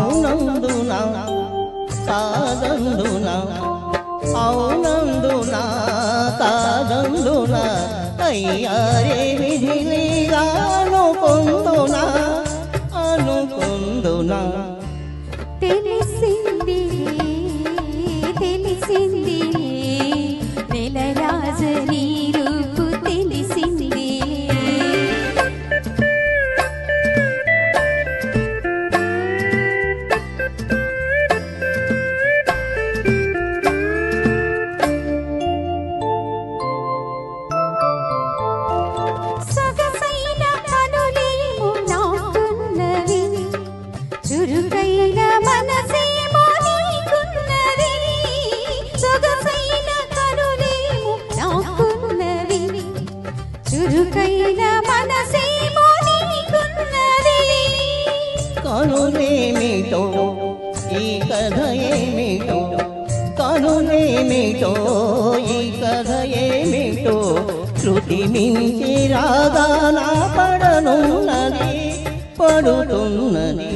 అవునందునా కాదందునా అవునందునా కాదందునా అయ్యారే విధిగా అనుకుందునా అనుకుందునా తెలిసింది తెలిసింది నెలరాజని రూపు తెలిసింది చురుకైన మనసేమో నీకున్నది సొగసైన కనులేమో నాకున్నది చురుకైన మనసేమో నీకున్నది కనులేమిటో ఈ కథ ఏమిటో కనులేమిటో ఈ కథ ఏమిటో శృతి మించి రాగాన పడనున్నది పడుతున్నది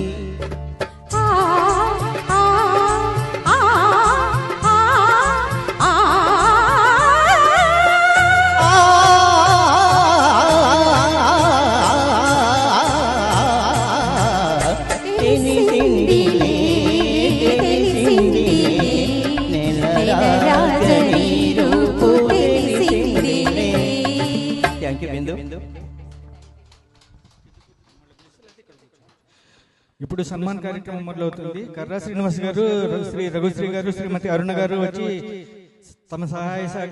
ఇప్పుడు సన్మాన్ కార్యక్రమం మొదలవుతుంది. కర్రా శ్రీనివాస్ గారు, శ్రీ రఘుశ్రీ గారు, శ్రీమతి అరుణ గారు వచ్చి తమ సహాయ